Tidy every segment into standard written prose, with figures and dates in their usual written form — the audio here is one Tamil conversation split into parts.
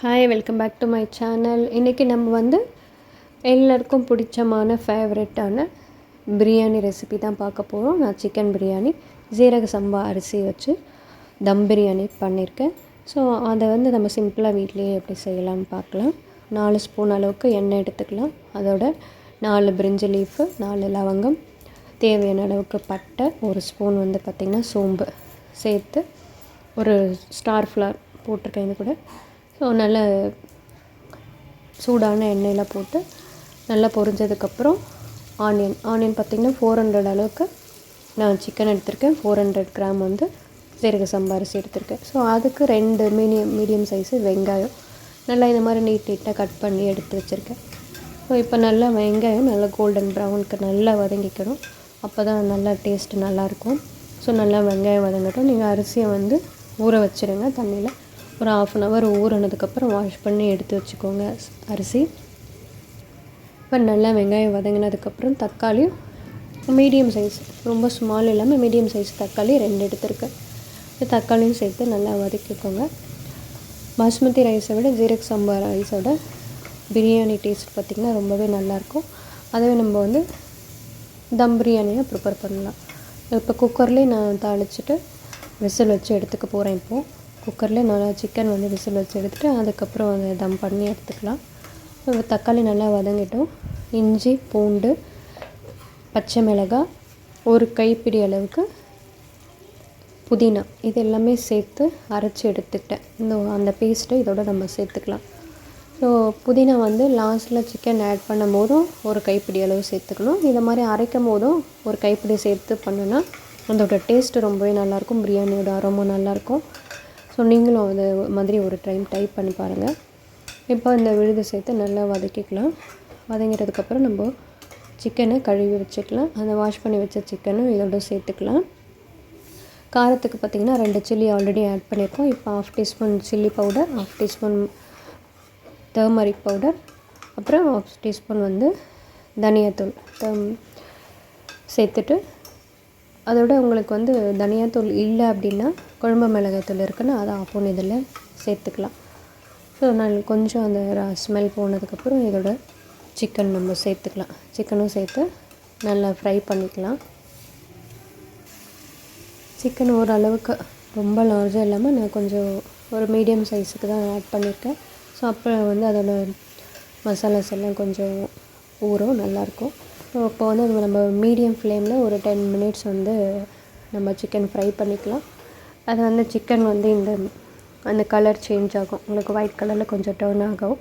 Hi, welcome back to my channel. இன்றைக்கி நம்ம வந்து எல்லாருக்கும் பிடிச்சமான ஃபேவரட்டான பிரியாணி ரெசிபி தான் பார்க்க போகிறோம். நான் சிக்கன் பிரியாணி ஜீரக சம்பா அரிசி வச்சு தம் பிரியாணி பண்ணியிருக்கேன். ஸோ அதை வந்து நம்ம சிம்பிளாக வீட்லேயே எப்படி செய்யலாம்னு பார்க்கலாம். 4 ஸ்பூன் அளவுக்கு எண்ணெய் எடுத்துக்கலாம். அதோட 4 பிரிஞ்சி லீஃபு, 4 லவங்கம், தேவையான அளவுக்கு பட்டை, 1 ஸ்பூன் வந்து பார்த்திங்கன்னா சோம்பு சேர்த்து ஒரு ஸ்டார் ஃப்ளவர் போட்டிருக்கேன் இது கூட. ஸோ நல்ல சூடான எண்ணெயில் போட்டு நல்லா பொரிஞ்சதுக்கப்புறம் ஆனியன் பார்த்திங்கன்னா 400 அளவுக்கு நான் சிக்கன் எடுத்திருக்கேன். 400 கிராம் வந்து சீரக சம்பா அரிசி எடுத்திருக்கேன். ஸோ அதுக்கு 2 மீடியம் சைஸு வெங்காயம் நல்லா இந்த மாதிரி நீட்டாக கட் பண்ணி எடுத்து வச்சுருக்கேன். ஸோ இப்போ நல்லா வெங்காயம் நல்லா கோல்டன் ப்ரௌனுக்கு நல்லா வதங்கிக்கணும். அப்போ தான் நல்லா டேஸ்ட்டு நல்லாயிருக்கும். ஸோ நல்லா வெங்காயம் வதங்கட்டும். நீங்கள் அரிசியை வந்து ஊற வச்சுருங்க தண்ணியில். ஒரு 1/2 hour ஊறினதுக்கப்புறம் வாஷ் பண்ணி எடுத்து வச்சுக்கோங்க அரிசி. இப்போ நல்லா வெங்காயம் வதங்கினதுக்கப்புறம் தக்காளி மீடியம் சைஸ், ரொம்ப ஸ்மால் இல்லாமல் மீடியம் சைஸ் தக்காளி 2 எடுத்துருக்கேன். தக்காளியும் சேர்த்து நல்லா வதக்கிக்கோங்க. பாஸ்மதி ரைஸை விட ஜீரக சம்பா ரைஸோட பிரியாணி டேஸ்ட் பார்த்திங்கன்னா ரொம்பவே நல்லாயிருக்கும். அதுவே நம்ம வந்து தம் பிரியாணியை ப்ரிப்பேர் பண்ணலாம். இப்போ குக்கர்லேயே நான் தாளிச்சிட்டு விசில் வச்சு எடுத்துக்க போகிறேன். இப்போது குக்கரில் நல்லா சிக்கன் வந்து விசில் வச்சு எடுத்துகிட்டு அதுக்கப்புறம் அதை தம் பண்ணி எடுத்துக்கலாம். தக்காளி நல்லா வதங்கிட்டோம். இஞ்சி, பூண்டு, பச்சை மிளகாய், ஒரு கைப்பிடி அளவுக்கு புதினா, இது எல்லாமே சேர்த்து அரைச்சி எடுத்துக்கிட்டேன். அந்த பேஸ்ட்டை இதோட நம்ம சேர்த்துக்கலாம். ஸோ புதினா வந்து லாஸ்ட்டில் சிக்கன் ஆட் பண்ணும் போதும் ஒரு கைப்பிடி அளவு சேர்த்துக்கணும். இதை மாதிரி அரைக்கும் போதும் ஒரு கைப்பிடி சேர்த்து பண்ணோன்னா அதோட டேஸ்ட்டு ரொம்பவே நல்லாயிருக்கும். பிரியாணியோட அரோமா நல்லாயிருக்கும். ஸோ நீங்களும் அது மாதிரி ஒரு டைம் ட்ரை பண்ணி பாருங்கள். இப்போ இந்த விழுது சேர்த்து நல்லா வதக்கிக்கலாம். வதங்கிட்டதுக்கப்புறம் நம்ம சிக்கனை கழுவி வச்சுக்கலாம். அந்த வாஷ் பண்ணி வச்ச சிக்கனும் இதோட சேர்த்துக்கலாம். காரத்துக்கு பார்த்திங்கன்னா 2 சில்லி ஆல்ரெடி ஆட் பண்ணியிருக்கோம். இப்போ 1/2 teaspoon chilli powder, 1/2 teaspoon turmeric powder, அப்புறம் 1/2 டீஸ்பூன் வந்து தனியாத்தூள் சேர்த்துட்டு, அதோட உங்களுக்கு வந்து தனியாத்தூள் இல்லை அப்படின்னா குழம்பு மிளகாய்த்தூள் இருக்குன்னா அதை ஆப்போன் இதில் சேர்த்துக்கலாம். ஸோ நான் கொஞ்சம் அந்த ஸ்மெல் போனதுக்கப்புறம் இதோட சிக்கன் நம்ம சேர்த்துக்கலாம். சிக்கனும் சேர்த்து நல்லா ஃப்ரை பண்ணிக்கலாம். சிக்கன் ஓரளவுக்கு ரொம்ப லார்ஜாக இல்லாமல் நான் கொஞ்சம் ஒரு மீடியம் சைஸுக்கு தான் ஆட் பண்ணியிருக்கேன். ஸோ அப்போ வந்து அதோட மசாலாஸ் எல்லாம் கொஞ்சம் ஊறும், நல்லாயிருக்கும். ஸோ இப்போ வந்து அது நம்ம மீடியம் ஃப்ளேமில் ஒரு 10 மினிட்ஸ் வந்து நம்ம சிக்கன் ஃப்ரை பண்ணிக்கலாம். அது வந்து சிக்கன் வந்து அந்த கலர் சேஞ்ச் ஆகும், உங்களுக்கு ஒயிட் கலரில் கொஞ்சம் டர்ன் ஆகும்.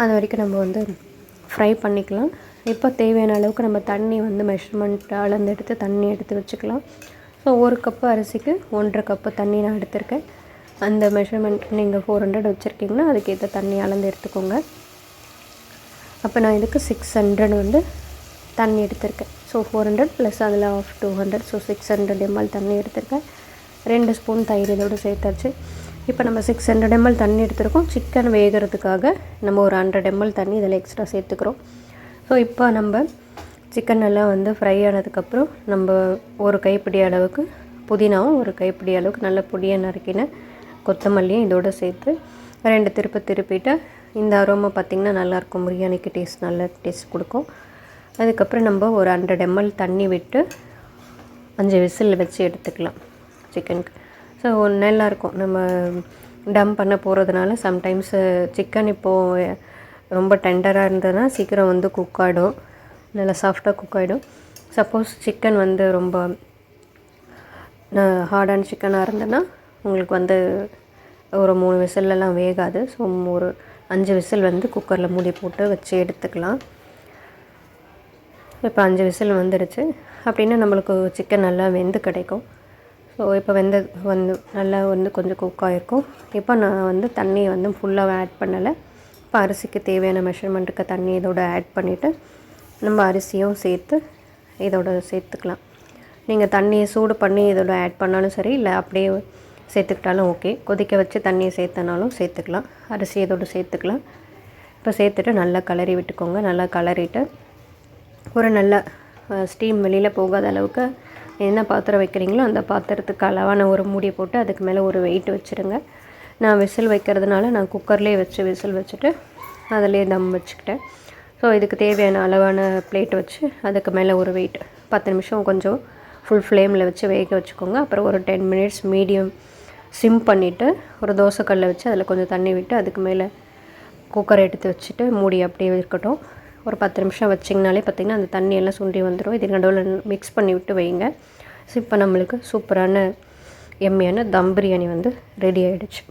அது வரைக்கும் நம்ம வந்து ஃப்ரை பண்ணிக்கலாம். இப்போ தேவையான அளவுக்கு நம்ம தண்ணி வந்து மெஷர்மெண்ட் அளந்து தண்ணி எடுத்து வச்சுக்கலாம். ஸோ 1 கப்பு அரிசிக்கு 1.5 கப்பு தண்ணி நான் எடுத்திருக்கேன். அந்த மெஷர்மெண்ட் நீங்கள் 400 வச்சுருக்கீங்கன்னா அதுக்கேற்ற தண்ணி அளந்து எடுத்துக்கோங்க. அப்போ நான் இதுக்கு 600 வந்து தண்ணி எடுத்திருக்கேன். ஸோ 400 ப்ளஸ் அதில் ஆஃப் 200, ஸோ 600 ml தண்ணி எடுத்திருக்கேன். 2 ஸ்பூன் தயிர் இதோடு சேர்த்தாச்சு. இப்போ நம்ம 600 ml தண்ணி எடுத்துருக்கோம். சிக்கன் வேகிறதுக்காக நம்ம ஒரு 100 ml தண்ணி இதில் எக்ஸ்ட்ரா சேர்த்துக்கிறோம். ஸோ இப்போ நம்ம சிக்கன் எல்லாம் வந்து ஃப்ரை ஆனதுக்கப்புறம் நம்ம ஒரு கைப்பிடி அளவுக்கு புதினாவும் ஒரு கைப்பிடி அளவுக்கு நல்ல பொடியை நறுக்கின கொத்தமல்லியும் இதோடு சேர்த்து 2 திருப்பிட்டு இந்த அரோமா பார்த்திங்கன்னா நல்லாயிருக்கும். பிரியாணிக்கு டேஸ்ட் நல்ல டேஸ்ட் கொடுக்கும். அதுக்கப்புறம் நம்ம ஒரு 100 ml தண்ணி விட்டு 5 விசில் வச்சு எடுத்துக்கலாம் சிக்கனுக்கு. ஸோ நல்லாயிருக்கும். நம்ம டம் பண்ண போகிறதுனால சம்டைம்ஸு சிக்கன் இப்போது ரொம்ப டெண்டராக இருந்ததுன்னா சீக்கிரம் வந்து குக் ஆகிடும், நல்லா சாஃப்டாக குக் ஆகிடும். சப்போஸ் சிக்கன் வந்து ரொம்ப ஹார்டான சிக்கனாக இருந்ததுன்னா உங்களுக்கு வந்து ஒரு 3 விசிலெலாம் வேகாது. ஸோ ஒரு 5 விசில் வந்து குக்கரில் மூடி போட்டு வச்சு எடுத்துக்கலாம். இப்போ 5 விசில் வந்துடுச்சு அப்படின்னா நம்மளுக்கு சிக்கன் நல்லா வெந்து கிடைக்கும். ஸோ இப்போ நல்லா வந்து கொஞ்சம் குக் ஆகிருக்கும். இப்போ நான் வந்து தண்ணியை வந்து ஃபுல்லாக ஆட் பண்ணலை. இப்போ அரிசிக்கு தேவையான மெஷர்மெண்ட்டுக்கு தண்ணி இதோட ஆட் பண்ணிவிட்டு நம்ம அரிசியும் சேர்த்து இதோட சேர்த்துக்கலாம். நீங்கள் தண்ணியை சூடு பண்ணி இதோட ஆட் பண்ணாலும் சரி, இல்லை அப்படியே சேர்த்துக்கிட்டாலும் ஓகே. கொதிக்க வச்சு தண்ணியை சேர்த்தனாலும் சேர்த்துக்கலாம். அரிசி இதோடு சேர்த்துக்கலாம். இப்போ சேர்த்துட்டு நல்லா கிளறி விட்டுக்கோங்க. நல்லா கிளறிட்டு ஒரு நல்ல ஸ்டீம் வெளியில் போகாத அளவுக்கு என்ன பாத்திரம் வைக்கிறீங்களோ அந்த பாத்திரத்துக்கு அளவான ஒரு மூடி போட்டு அதுக்கு மேலே ஒரு வெயிட் வச்சுருங்க. நான் விசில் வைக்கிறதுனால நான் குக்கர்லேயே வச்சு விசில் வச்சுட்டு அதிலே தம் வச்சுக்கிட்டேன். ஸோ இதுக்கு தேவையான அளவான பிளேட் வச்சு அதுக்கு மேலே ஒரு வெயிட் 10 நிமிஷம் கொஞ்சம் ஃபுல் ஃப்ளேமில் வச்சு வேக வச்சுக்கோங்க. அப்புறம் ஒரு 10 மினிட்ஸ் மீடியம் சிம் பண்ணிவிட்டு ஒரு தோசைக்கல்லை வச்சு அதில் கொஞ்சம் தண்ணி விட்டு அதுக்கு மேலே குக்கரை எடுத்து வச்சுட்டு மூடி அப்படியே இருக்கட்டும். ஒரு 10 நிமிஷம் வச்சிங்கனாலே பார்த்திங்கன்னா அந்த தண்ணியெல்லாம் சுண்டி வந்துடும். இது நடுவில் மிக்ஸ் பண்ணி விட்டு வைங்க. ஸோ இப்போ நம்மளுக்கு சூப்பரான எம்மியான தம் பிரியாணி வந்து ரெடி ஆகிடுச்சு.